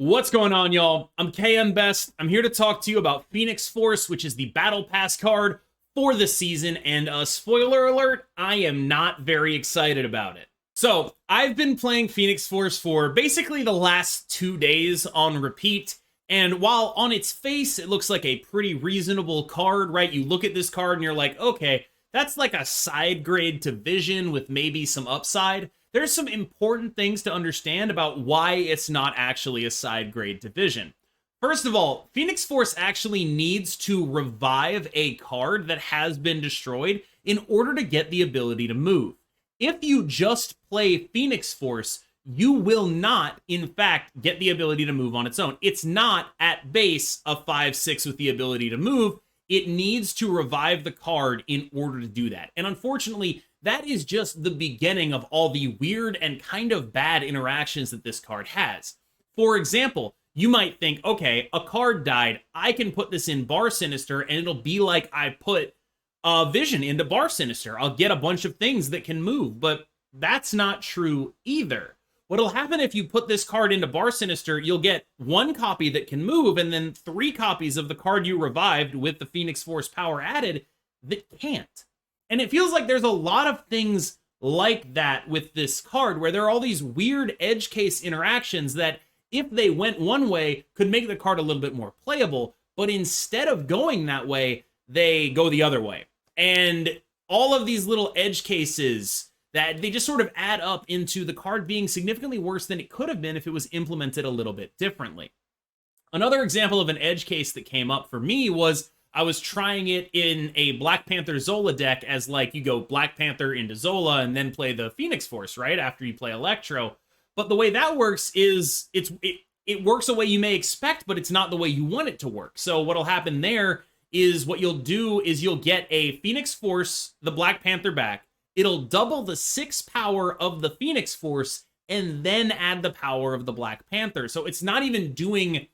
What's going on, y'all? I'm KM Best. I'm here to talk to you about Phoenix Force, which is the Battle Pass card for the season, and spoiler alert, I am not very excited about it. So, I've been playing Phoenix Force for basically the last 2 days on repeat, and while on its face it looks like a pretty reasonable card, right? You look at this card and you're like, okay, that's like a side grade to Vision with maybe some upside. There's some important things to understand about why it's not actually a side grade division. First of all, Phoenix Force actually needs to revive a card that has been destroyed in order to get the ability to move. If you just play Phoenix Force, you will not, in fact, get the ability to move on its own. It's not, at base, a 5/6 with the ability to move. It needs to revive the card in order to do that. And unfortunately, that is just the beginning of all the weird and kind of bad interactions that this card has. For example, you might think, okay, a card died. I can put this in Bar Sinister and it'll be like I put Vision into Bar Sinister. I'll get a bunch of things that can move, but that's not true either. What'll happen if you put this card into Bar Sinister, you'll get 1 copy that can move and then 3 copies of the card you revived with the Phoenix Force power added that can't. And it feels like there's a lot of things like that with this card, where there are all these weird edge case interactions that, if they went one way, could make the card a little bit more playable, but instead of going that way, they go the other way. And all of these little edge cases, that they just sort of add up into the card being significantly worse than it could have been if it was implemented a little bit differently. Another example of an edge case that came up for me was I was trying it in a Black Panther Zola deck, as like you go Black Panther into Zola and then play the Phoenix Force, right? After you play Electro. But the way that works is it works the way you may expect, but it's not the way you want it to work. So what'll happen there is what you'll do is you'll get a Phoenix Force, the Black Panther back. It'll double the 6 power of the Phoenix Force and then add the power of the Black Panther. So it's not even doing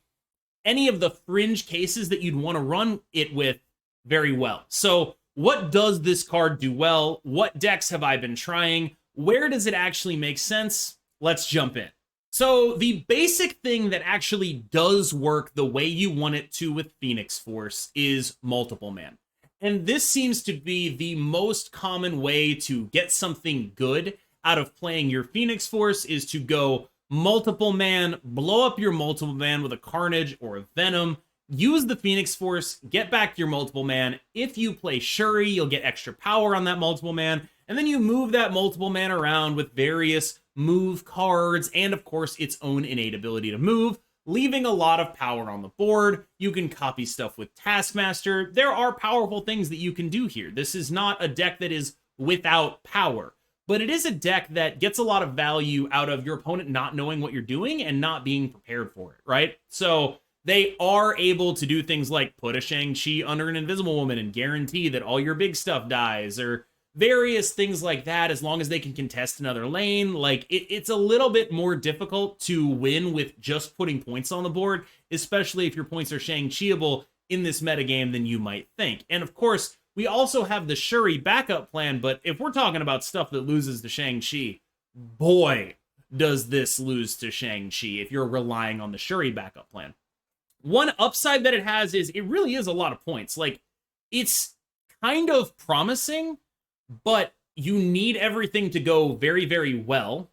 any of the fringe cases that you'd want to run it with very well. So what does this card do well? What decks have I been trying? Where does it actually make sense? Let's jump in. So the basic thing that actually does work the way you want it to with Phoenix Force is multiple man. And this seems to be the most common way to get something good out of playing your Phoenix Force, is to go multiple man, blow up your multiple man with a Carnage or a Venom, use the Phoenix Force, get back your multiple man. If you play Shuri, you'll get extra power on that multiple man, and then you move that multiple man around with various move cards and, of course, its own innate ability to move, leaving a lot of power on the board. You can copy stuff with Taskmaster. There are powerful things that you can do here. This is not a deck that is without power, but it is a deck that gets a lot of value out of your opponent not knowing what you're doing and not being prepared for it, right? So they are able to do things like put a Shang-Chi under an Invisible Woman and guarantee that all your big stuff dies, or various things like that, as long as they can contest another lane. Like, it's a little bit more difficult to win with just putting points on the board, especially if your points are Shang-Chi-able in this metagame than you might think. And of course, we also have the Shuri backup plan, but if we're talking about stuff that loses to Shang-Chi, boy, does this lose to Shang-Chi if you're relying on the Shuri backup plan. One upside that it has is it really is a lot of points. Like, it's kind of promising, but you need everything to go very, very well.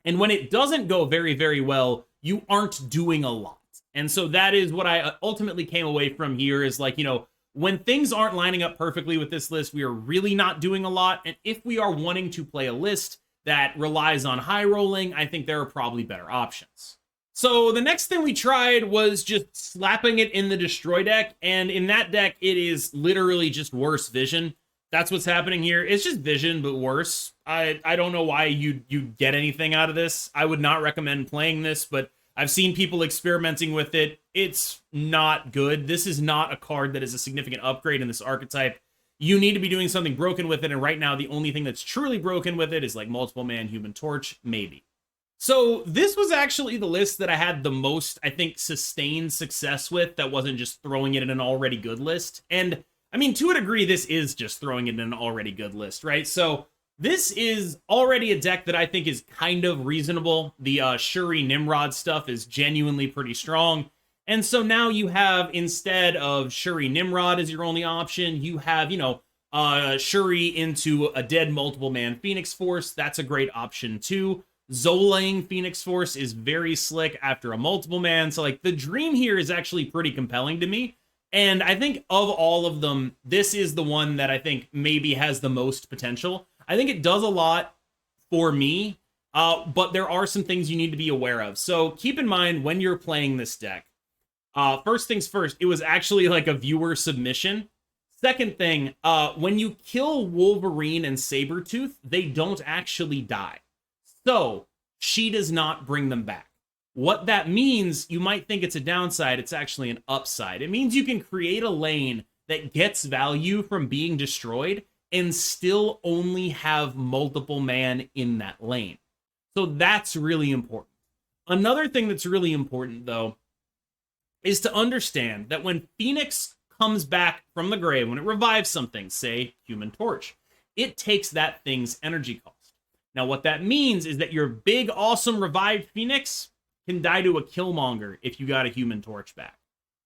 And when it doesn't go very, very well, you aren't doing a lot. And so that is what I ultimately came away from here, is like, when things aren't lining up perfectly with this list, we are really not doing a lot. And if we are wanting to play a list that relies on high rolling, I think there are probably better options. So the next thing we tried was just slapping it in the Destroy deck. And in that deck, it is literally just worse Vision. That's what's happening here. It's just Vision, but worse. I don't know why you get anything out of this. I would not recommend playing this, but I've seen people experimenting with it. It's not good. This is not a card that is a significant upgrade in this archetype. You need to be doing something broken with it, and right now the only thing that's truly broken with it is like multiple man Human Torch, maybe. So this was actually the list that I had the most, I think, sustained success with, that wasn't just throwing it in an already good list. And I mean, to a degree, this is just throwing it in an already good list, right? So This is already a deck that I think is kind of reasonable. The Shuri Nimrod stuff is genuinely pretty strong. And so now you have, instead of Shuri Nimrod as your only option, you have, Shuri into a dead multiple man Phoenix Force. That's a great option too. Zolaing Phoenix Force is very slick after a multiple man. So like the dream here is actually pretty compelling to me. And I think of all of them, this is the one that I think maybe has the most potential. I think it does a lot for me, but there are some things you need to be aware of. So keep in mind when you're playing this deck. First things first, it was actually like a viewer submission. Second thing, when you kill Wolverine and Sabretooth, they don't actually die. So she does not bring them back. What that means, you might think it's a downside, it's actually an upside. It means you can create a lane that gets value from being destroyed and still only have multiple man in that lane. So that's really important. Another thing that's really important, though, is to understand that when Phoenix comes back from the grave, when it revives something, say Human Torch, it takes that thing's energy cost. Now, what that means is that your big, awesome revived Phoenix can die to a Killmonger if you got a Human Torch back.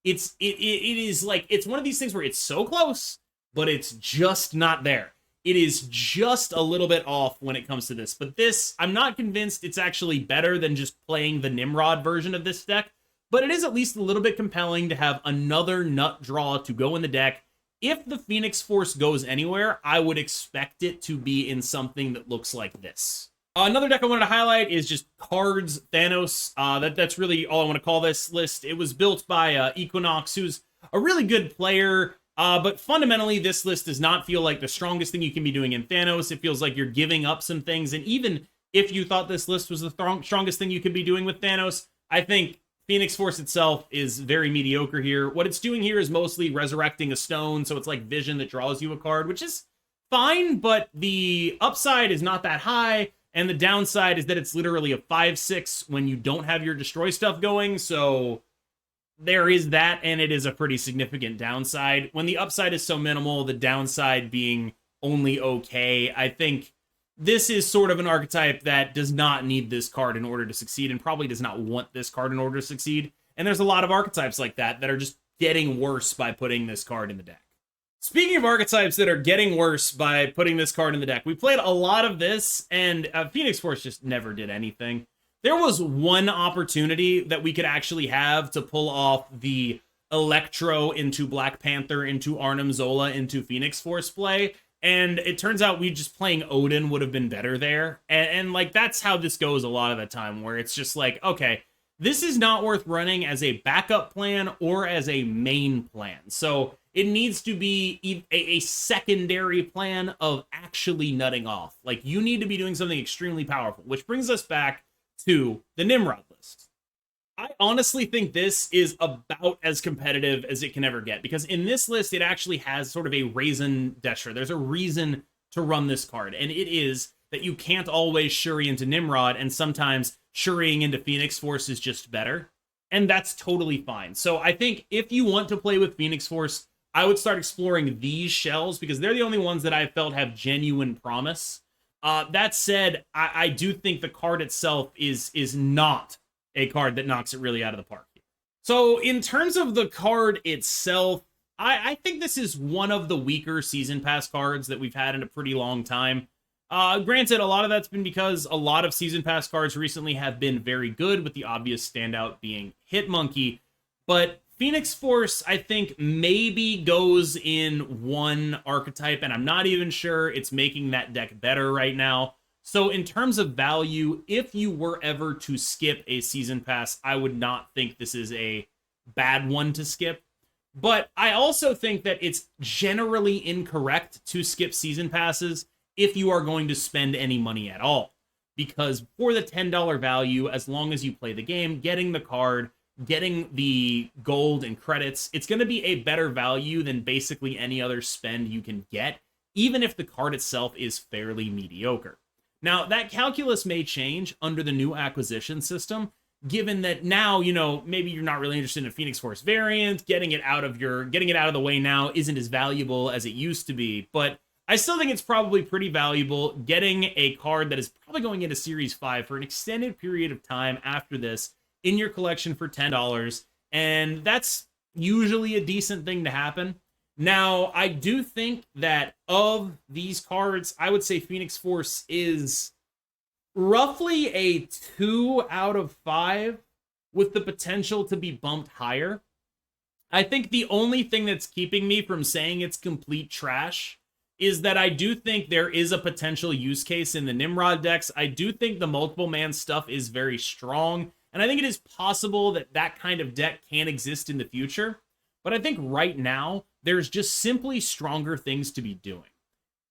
It is like, it's one of these things where it's so close, but it's just not there. It is just a little bit off when it comes to this. But this, I'm not convinced it's actually better than just playing the Nimrod version of this deck, but it is at least a little bit compelling to have another nut draw to go in the deck. If the Phoenix Force goes anywhere, I would expect it to be in something that looks like this. Another deck I wanted to highlight is just Cards Thanos. That's really all I want to call this list. It was built by Equinox, who's a really good player, but fundamentally this list does not feel like the strongest thing you can be doing in Thanos. It feels like you're giving up some things, and even if you thought this list was the strongest thing you could be doing with Thanos, I think Phoenix Force itself is very mediocre here. What it's doing here is mostly resurrecting a stone, so it's like Vision that draws you a card, which is fine, but the upside is not that high. And the downside is that it's literally a 5/6 when you don't have your destroy stuff going. So there is that, and it is a pretty significant downside. When the upside is so minimal, the downside being only okay, I think this is sort of an archetype that does not need this card in order to succeed and probably does not want this card in order to succeed. And there's a lot of archetypes like that that are just getting worse by putting this card in the deck. Speaking of archetypes that are getting worse by putting this card in the deck, we played a lot of this, and Phoenix Force just never did anything. There was one opportunity that we could actually have to pull off the Electro into Black Panther, into Arnim Zola, into Phoenix Force play, and it turns out we just playing Odin would have been better there. And like, that's how this goes a lot of the time, where it's just like, okay, this is not worth running as a backup plan or as a main plan. So it needs to be a secondary plan of actually nutting off. Like, you need to be doing something extremely powerful, which brings us back to the Nimrod list. I honestly think this is about as competitive as it can ever get, because in this list, it actually has sort of a raison d'etre. There's a reason to run this card, and it is that you can't always Shuri into Nimrod, and sometimes Shuriing into Phoenix Force is just better, and that's totally fine. So I think if you want to play with Phoenix Force, I would start exploring these shells, because they're the only ones that I felt have genuine promise. That said, I do think the card itself is not a card that knocks it really out of the park. So in terms of the card itself, I think this is one of the weaker Season Pass cards that we've had in a pretty long time. Granted, a lot of that's been because a lot of Season Pass cards recently have been very good, with the obvious standout being Hitmonkey. But Phoenix Force, I think, maybe goes in one archetype, and I'm not even sure it's making that deck better right now. So in terms of value, if you were ever to skip a Season Pass, I would not think this is a bad one to skip. But I also think that it's generally incorrect to skip Season Passes if you are going to spend any money at all. Because for the $10 value, as long as you play the game, getting the card, getting the gold and credits, it's going to be a better value than basically any other spend you can get, even if the card itself is fairly mediocre. Now, that calculus may change under the new acquisition system, given that now, maybe you're not really interested in a Phoenix Force variant, getting it out of the way now isn't as valuable as it used to be. But I still think it's probably pretty valuable getting a card that is probably going into Series 5 for an extended period of time after this in your collection for $10, and that's usually a decent thing to happen. Now, I do think that of these cards, I would say Phoenix Force is roughly a 2 out of 5 with the potential to be bumped higher. I think the only thing that's keeping me from saying it's complete trash is that I do think there is a potential use case in the Nimrod decks. I do think the multiple man stuff is very strong, and I think it is possible that that kind of deck can exist in the future. But I think right now, there's just simply stronger things to be doing.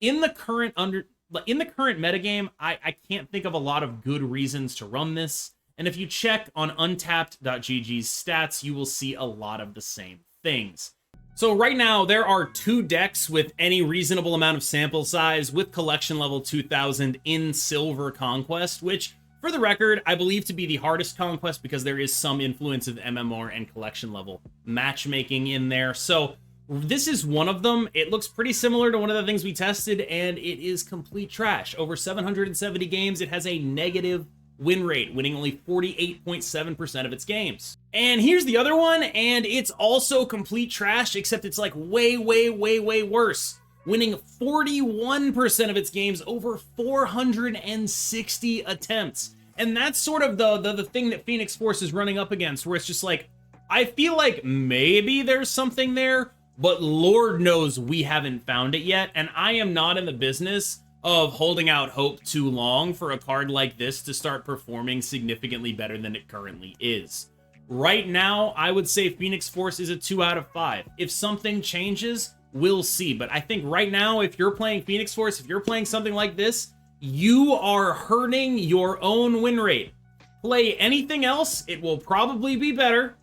In the current metagame, I can't think of a lot of good reasons to run this. And if you check on untapped.gg's stats, you will see a lot of the same things. So right now, there are 2 decks with any reasonable amount of sample size with collection level 2000 in Silver Conquest, which, for the record, I believe to be the hardest conquest because there is some influence of MMR and collection level matchmaking in there. So this is one of them. It looks pretty similar to one of the things we tested, and it is complete trash. Over 770 games, it has a negative win rate, winning only 48.7% of its games. And here's the other one, and it's also complete trash, except it's like way, way, way, way worse. Winning 41% of its games over 460 attempts. And that's sort of the thing that Phoenix Force is running up against, where it's just like, I feel like maybe there's something there, but Lord knows we haven't found it yet, and I am not in the business of holding out hope too long for a card like this to start performing significantly better than it currently is. Right now, I would say Phoenix Force is a 2 out of 5. If something changes, we'll see. But I think right now, if you're playing Phoenix Force, if you're playing something like this, you are hurting your own win rate. Play anything else, it will probably be better.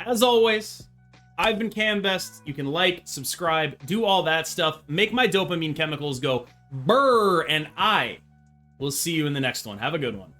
As always, I've been Cam Best. You can like, subscribe, do all that stuff. Make my dopamine chemicals go brr, and I will see you in the next one. Have a good one.